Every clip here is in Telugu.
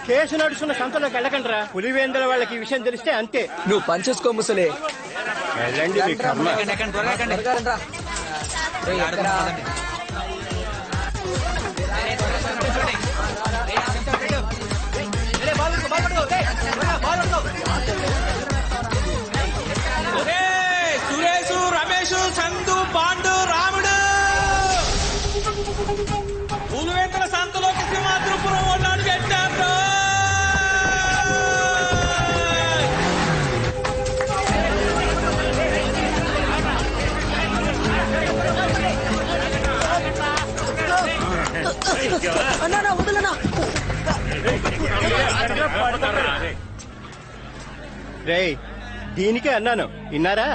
కేసు నడుస్తున్న సంతలోకి వెళ్ళకండిరా. పులివేంద్ర వాళ్ళకి ఈ విషయం తెలిస్తే అంతే. నువ్వు పనిచేసుకో ముసలే. వెళ్ళండి మీ కర్మ. సురేష్, రమేష్, చందు, పాండు, రాముడు పులివేంద్ర సంతలోకి సింహాద్రిపురం వాళ్ళు అడుగెట్టారు. అన్నా వదలనా. రేయ్, దీనికే అన్నాను, విన్నారా?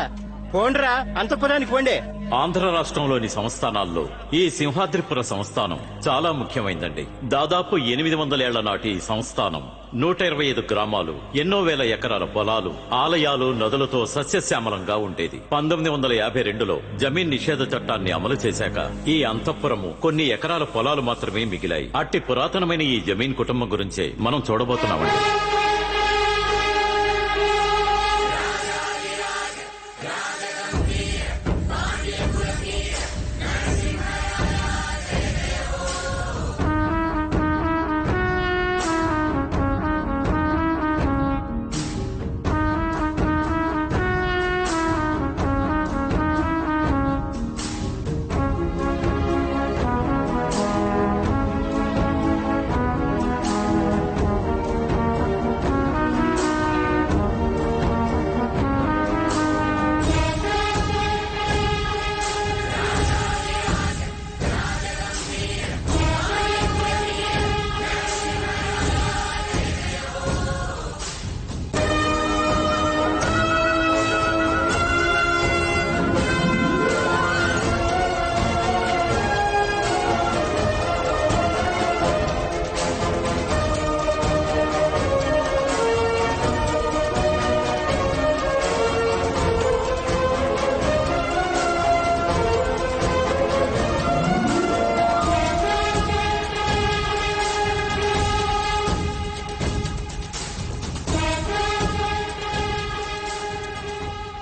పోండ్రా, అంతఃపురానికి పోండే. ఆంధ్ర రాష్ట్రంలోని సంస్థానాల్లో ఈ సింహాద్రిపుర సంస్థానం చాలా ముఖ్యమైందండి. దాదాపు 800 ఏళ్ల నాటి ఈ సంస్థానం 125 గ్రామాలు, ఎన్నో వేల ఎకరాల పొలాలు, ఆలయాలు, నదులతో సస్యశ్యామలంగా ఉండేది. 1952లో జమీన్ నిషేధ చట్టాన్ని అమలు చేశాక ఈ అంతఃపురము కొన్ని ఎకరాల పొలాలు మాత్రమే మిగిలాయి. అట్టి పురాతనమైన ఈ జమీన్ కుటుంబం గురించే మనం చూడబోతున్నామండి.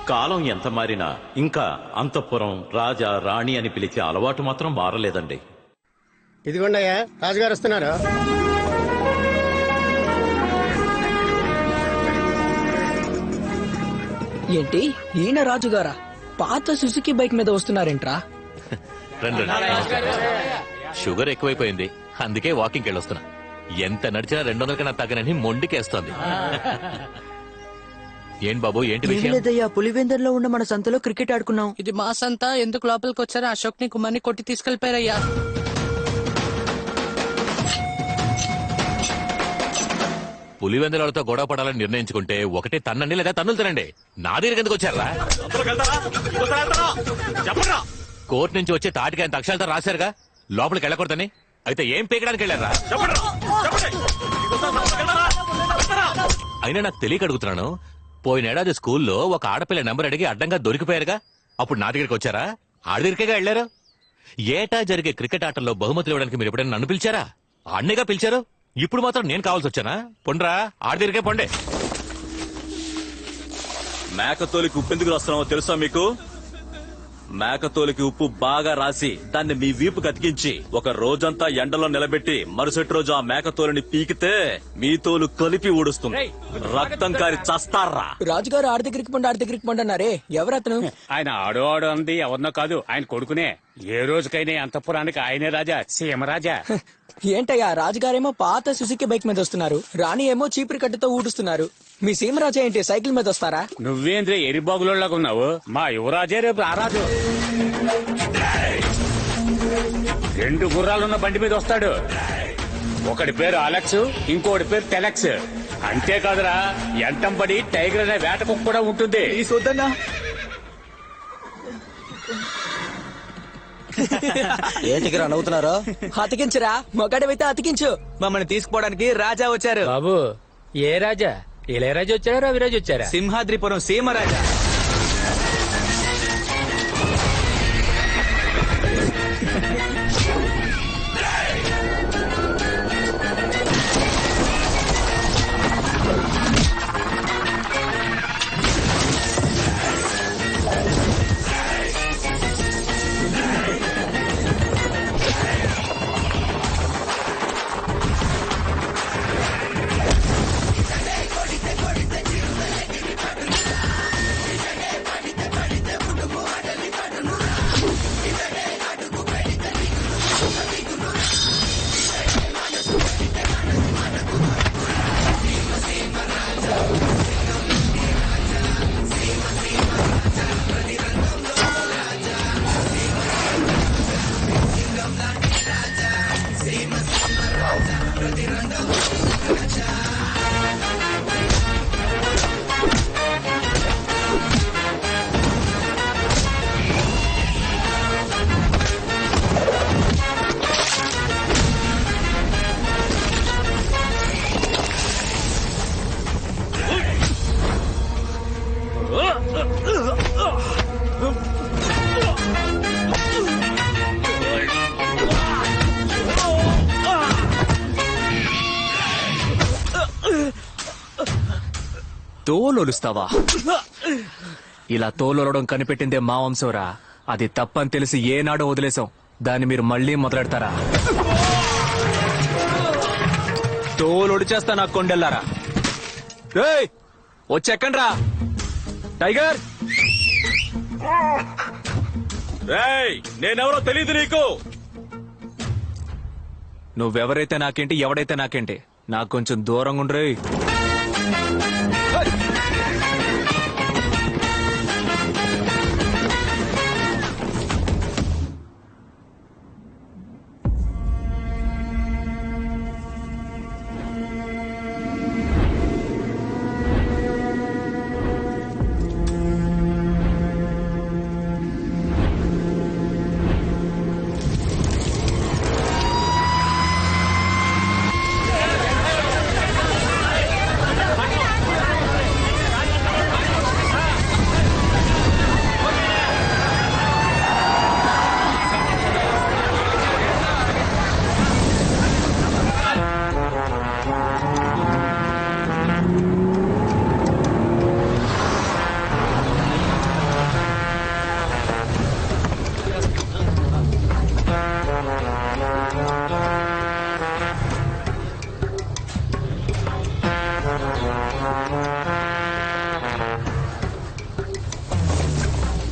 కాలం ఎంత మారినా ఇంకా అంతఃపురం రాజా రాణి అని పిలిచే అలవాటు మాత్రం మారలేదండి. ఇదిగోండయ్యా, రాజుగారు వస్తున్నారు. ఏంటి ఈయన రాజుగారా? పాత సుజుకి బైక్ మీద వస్తున్నారేంట్రా? షుగర్ ఎక్కువైపోయింది, అందుకే వాకింగ్ వెళ్ళొస్తున్నా. ఎంత నడిచినా 200 కన్నా తగ్గనని మొండికేస్తోంది. ఏం బాబు, ఏంటి విషయం? లేదయ్యా, పులివెందర్లో ఉన్న మన సంతలో క్రికెట్ ఆడుకున్నాం. ఇది మా సంత. ఎందుకు లోపలికి వచ్చారా? అశోక్ ని కుమార్ని కొట్టి తీసుకెళ్లిపోయారయ్యా. పులివెందులతో గొడవ పడాలని నిర్ణయించుకుంటే ఒకటే తన్నండి లేదా తన్నులు తినండి. నా దగ్గరికి ఎందుకు వచ్చారా? కోర్టు నుంచి వచ్చే తాటికి ఆయన అక్షరాలతో రాశారుగా లోపలికి వెళ్ళకూడదని. అయితే ఏం పీకడానికి వెళ్ళారా? అయినా నాకు తెలియక అడుగుతున్నాను. పోయినేడాది స్కూల్లో ఒక ఆడపిల్ల నెంబర్ అడిగి అడ్డంగా దొరికిపోయారుగా, అప్పుడు నా దగ్గరికి వచ్చారా? ఆడి దగ్గరికేగా వెళ్లారు. ఏటా జరిగే క్రికెట్ ఆటల్లో బహుమతులు ఇవ్వడానికి మీరు ఎప్పుడైనా నన్ను పిలిచారా? ఆడినేగా పిలిచారు. ఇప్పుడు మాత్రం నేను కావాల్సి వచ్చానా? పొండ్రా, ఆడి దగ్గరికే పొండే. మేకతోలికి ఉప్పు ఎందుకు రాస్తున్నావో తెలుసా మీకు? మేకతోలికి ఉప్పు బాగా రాసి దాన్ని మీ వీపుకి అతికించి ఒక రోజంతా ఎండలో నిలబెట్టి మరుసటి రోజు ఆ మేకతోలిని పీకితే మీ తోలు కలిపి ఊడుస్తుంది. రక్తం కారి చస్తారా? రాజుగారు ఆడి దగ్గరికి పండు, ఆడి దగ్గరికి పండు అన్నారే, ఎవరతను? ఆయన ఆడు అంది ఎవరినో కాదు, ఆయన కొడుకునే. ఏ రోజుకైనా అంతఃపురానికి ఆయనే రాజా, సీమరాజా. ఏంటయ్యా, రాజుగారేమో పాత సుజుకి బైక్ మీద వస్తున్నారు, రాణి ఏమో చీపురు కట్టతో ఊడుస్తున్నారు. మీ సీమరాజా ఏంటి సైకిల్ మీద వస్తారా? నువ్వేంద్ర ఎరిబాగులోలాగా ఉన్నావు. మా యువరాజే రేపు రారాజు. 2 గుర్రాలున్న బండి మీద వస్తాడు. ఒకటి పేరు అలెక్స్, ఇంకోటి పేరు టెలెక్స్. అంతేకాదురా, ఎంటంపడి టైగర్ అనే వేట కుక్క కూడా ఉంటుంది. ఏంటికిరా నవ్వుతున్నారా? అతికించరా, మొగాడివైతే అతికించు. మమ్మల్ని తీసుకుపోవడానికి రాజా వచ్చారు. బాబు, ఏ రాజా? ఇళయరాజు వచ్చారా, రవిరాజు వచ్చారా? సింహాద్రిపురం సీమరాజా. తోలొలుస్తావా? ఇలా తోలొలడం కనిపెట్టిందే మా వంశంరా. అది తప్పని తెలిసి ఏనాడో వదిలేసాం. దాన్ని మీరు మళ్ళీ మొదలెడతారా? తోలొడిచేస్తా నా కొండెల్లారా. రేయ్, వచ్చెక్కండ్రా. టైగర్, రేయ్, నేనెవరో తెలీదు నీకు. నువ్వెవరైతే నాకేంటి, ఎవడైతే నాకేంటి, నాకు కొంచెం దూరంగా ఉండ్రే.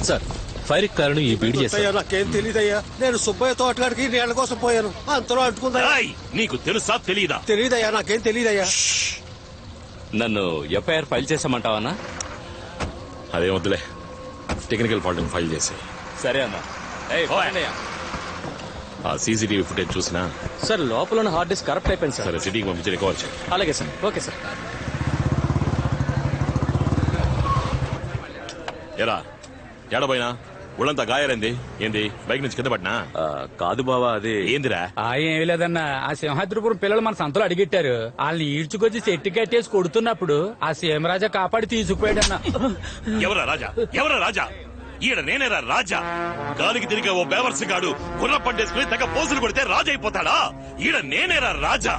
సార్, ఫైర్ కారణం ఈ బీడి చేశారు. నాకేం తెలియదయ్యా. నేను సుబ్బయ్య తోటగాడికి నీళ్ల కోసం పోయాను, అంతలో అంటుకుందా. నీకు తెలుసా తెలీదా? తెలియదయ్యా, నాకేం తెలియదయ్యా. నన్ను ఎఫ్ఐఆర్ ఫైల్ చేసామంటావన్నా? అదే వద్దులే, టెక్నికల్ ఫాల్ట్ ఫైల్ చేసి. సరే అన్నా. ఆ సీసీటీవీ ఫుటేజ్ చూసినా? సార్, లోపల హార్డ్ డిస్క్ కరప్ట్ అయిపోయింది సార్. సరే, సిటీకి పంపించి రికవర్ చేయి. అలాగే సార్. Okay sir. ఎరా ఏడబోయినా? ఒళ్ళంతా గాయారైంది ఏంది? బైక్ నుంచి కింద పడినా? కాదు బావా, అది ఏందిరా? ఏమీ లేదన్నా, ఆ సింహాద్రిపురం పిల్లలు మన సంతలో అడిగిట్టారు. వాళ్ళని ఈడ్చుకొచ్చి చెట్టు కట్టేసి కొడుతున్నప్పుడు ఆ సీమరాజా కాపాడి తీసుకుపోయాడన్నా. ఎవరా రాజా? ఎవరా రాజా? ఈడ నేనేరా రాజా? గాలికి తిరిగే ఓ బేవర్స్ గాడు గుర్ర పట్టేసుకుని తెగ పోసులు కొడితే రాజా అయిపోతాడా? ఈడ నేనేరా రాజా?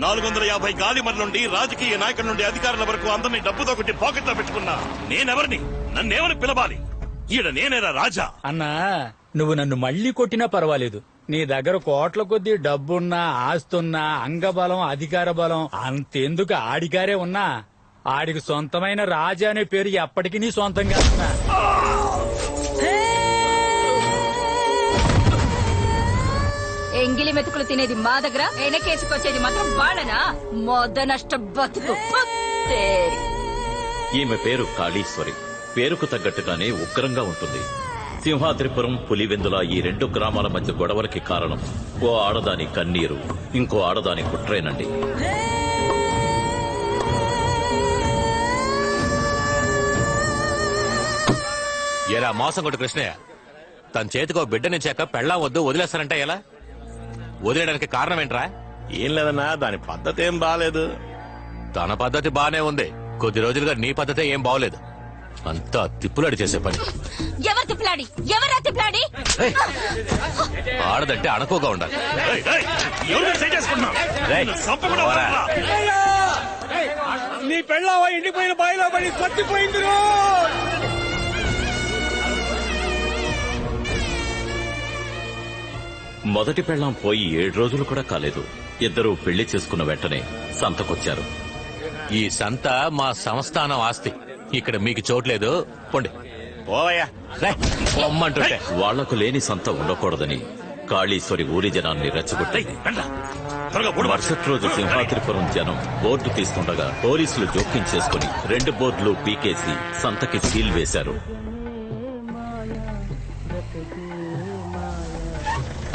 450 గాలి మర నుండి రాజకీయ నాయకుల నుండి అధికారుల వరకు అందరినీ డబ్బుతో కొట్టి పాకెట్లో పెట్టుకున్నా నేనెవరిని? నన్నేమని పిలవాలి? ఈడ నేనేరా రాజా? అన్నా, నువ్వు నన్ను మళ్ళీ కొట్టినా పర్వాలేదు. నీ దగ్గర కోట్ల కొద్దీ డబ్బున్నా, ఆస్తున్నా, అంగబలం, అధికార బలం అంతెందుకు ఆడిగారే ఉన్నా ఆడికి సొంతమైన రాజా అనే పేరు ఎప్పటికీ నీ సొంతంగా ఉన్నా. ఎంగిలి మెతుకులు తినేది మా దగ్గర, వెనకేసుకొచ్చేది మాత్రం వాళ్ళనా? మొద నష్ట బతుకు. ఈమె పేరు కాళీశ్వరి. పేరుకు తగ్గట్టుగానే ఉగ్రంగా ఉంటుంది. సింహాద్రిపురం, పులివెందుల ఈ 2 గ్రామాల మధ్య గొడవలకి కారణం ఓ ఆడదాని కన్నీరు, ఇంకో ఆడదాని కుట్రేనండి. ఏరా మోసం కొట్టు కృష్ణయ్య, తన చేతికో బిడ్డనిచ్చాక పెళ్ళాం వద్దు వదిలేస్తారంటే ఎలా? వదిలేయడానికి కారణం ఏంట్రా? ఏం లేదన్నా, దాని పద్ధతి ఏం బాలేదు. తన పద్ధతి బానే ఉంది, కొద్ది రోజులుగా నీ పద్ధతే ఏం బాగోలేదు. అంతా తిప్పులాడి చేసే పని. ఎవరు తిప్పలాడి? ఎవరా తిప్పలాడి? ఆడదంటే అణకువగా ఉండాలి. నీ పెళ్ళావా ఎండిపోయిన బాయిలో పడి చచ్చిపోయింది. మొదటి పెళ్ళాం పోయి 7 రోజులు కూడా కాలేదు. ఇద్దరూ పెళ్లి చేసుకున్న వెంటనే సంతకొచ్చారు. ఈ సంత మా సంస్థానం ఆస్తి, ఇక్కడ మీకు చోట్లేదు, పొండి. పొమ్మంటుంటే వాళ్లకు లేని సంత ఉండకూడదని కాళీశ్వరి ఊరి జనాన్ని రెచ్చగొట్టాయి. మరుసటి రోజు సింహాద్రిపురం జనం బోర్డు తీస్తుండగా పోలీసులు జోక్యం చేసుకుని 2 బోర్డులు పీకేసి సంతకి సీల్ వేశారు.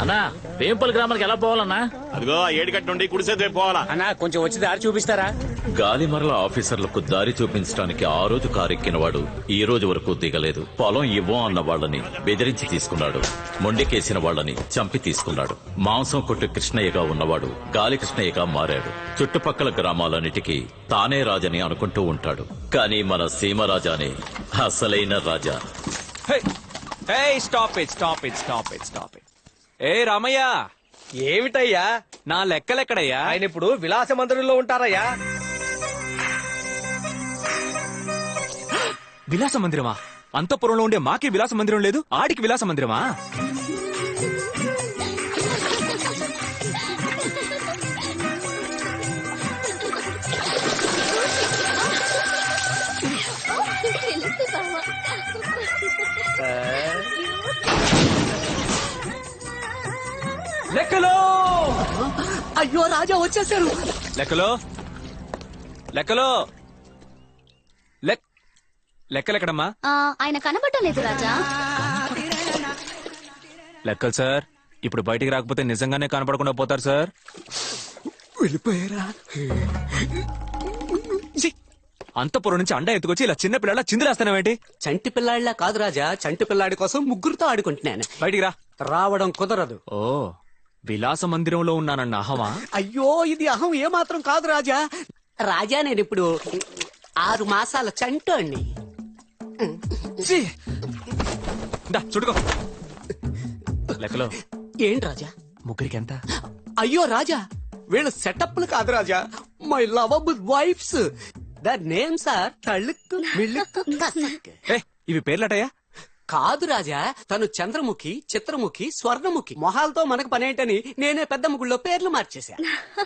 అన్నా, వేంపల్ గ్రామానికి ఎలా పోవాలన్నా? అదిగో ఆ ఏడిగట్టు నుండి కుడిసేదే పోవాలా? అన్నా, కొంచెం వచ్చి దారి చూపిస్తారా? గాలిమరల ఆఫీసర్లకు దారి చూపించడానికి ఆ రోజు కారెక్కిన వాడు ఈ రోజు వరకు దిగలేదు. పొలం ఇవ్వం అన్న వాళ్ళని బెదిరించి తీసుకున్నాడు. మొండికేసిన వాళ్ళని చంపి తీసుకున్నాడు. మాంసం కొట్టు కృష్ణయ్యగా ఉన్నవాడు గాలి కృష్ణయ్యగా మారాడు. చుట్టుపక్కల గ్రామాలన్నిటికీ తానే రాజని అనుకుంటూ ఉంటాడు. కానీ మన సీమరాజానే అసలైన రాజా. ఏ రామయ్య, ఏమిటయ్యా? నా లెక్కలెక్కడయ్యా? ఆయన ఇప్పుడు విలాస మందిరంలో ఉంటారయ్యా. విలాస మందిరమా? అంతఃపురంలో ఉండే మాకే విలాస మందిరం లేదు, ఆడికి విలాస మందిరమా? లెక్కలో అయ్యో రాజా వచ్చేసారు. లెక్కలో లెక్కలో లెక్కలెక్కడమ్మా? ఆయన కనబడటం లేదు రాజా. లెక్కలు సార్, ఇప్పుడు బయటికి రాకపోతే నిజంగానే కనపడకుండా పోతారు సార్. వెళ్ళిపోయారా? ఛీ! అంతఃపురం నుంచి అండా ఎత్తుకొచ్చి ఇలా చిన్న పిల్లల చిందులేస్తానేంటి? చంటి పిల్లాడిలా కాదు రాజా, చంటి పిల్లాడి కోసం ముగ్గురుతో ఆడుకుంటున్నాను. బయటికి రా. రావడం కుదరదు. ఓ, విలాస మందిరంలో ఉన్నానన్న అహమా? అయ్యో ఇది అహం ఏమాత్రం కాదు రాజా. రాజా నేను ఇప్పుడు 6 మాసాల చంటోణ్ణి. ఛీ! దా, చుట్టుకో. లెక్కలో ఏంటి రాజా? ముగ్గురికి ఎంత? అయ్యో రాజా, వీళ్ళ సెటప్లు కాదు రాజా, my lovable wives. The names are తళుక్కు మిళుక్కు కసక్. ఏ, ఇవి పేర్లటయ్యా? కాదు రాజా, తను చంద్రముఖి, చిత్రముఖి, స్వర్ణముఖి. మొహాలతో మనకు పనేంటని నేనే పెద్ద ముగ్గుల్లో పేర్లు మార్చేశా.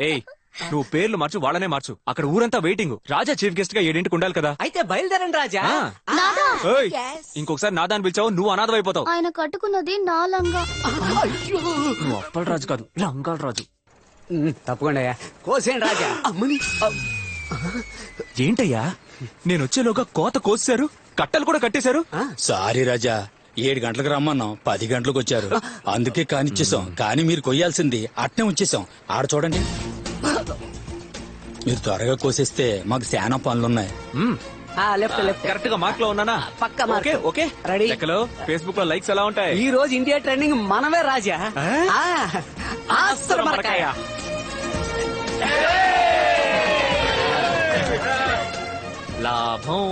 ఏయ్, నువ్వు పేర్లు మార్చు, వాళ్ళనే మార్చు. అక్కడ ఊరంతా వెయిటింగ్. రాజా చీఫ్ గెస్ట్ గా 7 ఉండాలి కదా. అయితే బయలుదేరండి రాజా. ఏయ్, ఇంకొకసారి నాదాన్ని పిలిచావు నువ్వు అనాథమైపోతావు. ఆయన కట్టుకున్నది నా లంగా. నువ్వు అప్పల రాజు కాదు, లంగాల రాజు. తప్పకుండా కోసేయండి రాజా. అమ్మని ఏంటయ్యా, నేను వచ్చేలోగా కోత కోసారు, కట్టలు కూడా కట్టేశారు. సారీ రాజా, 7 గంటలకు రమ్మన్నాం, 10 గంటలకు వచ్చారు. అందుకే కానిచ్చేసాం. కానీ మీరు కొయ్యాల్సింది అట్నే ఉంచేసాం. ఆడ చూడండి, మీరు త్వరగా కోసేస్తే మాకు శానా పనులున్నాయి. లెఫ్ట్ లెఫ్ట్ కరెక్ట్ గా మార్క్ లో ఉన్నానా? పక్క మార్క్. Okay okay, ready. లెక్కలో ఫేస్బుక్ లో లైక్స్ ఎలా ఉంటాయి? ఈ రోజు ఇండియా ట్రెండింగ్ మనమే రాజా. ఆస్త్ర మరకాయ. లాభం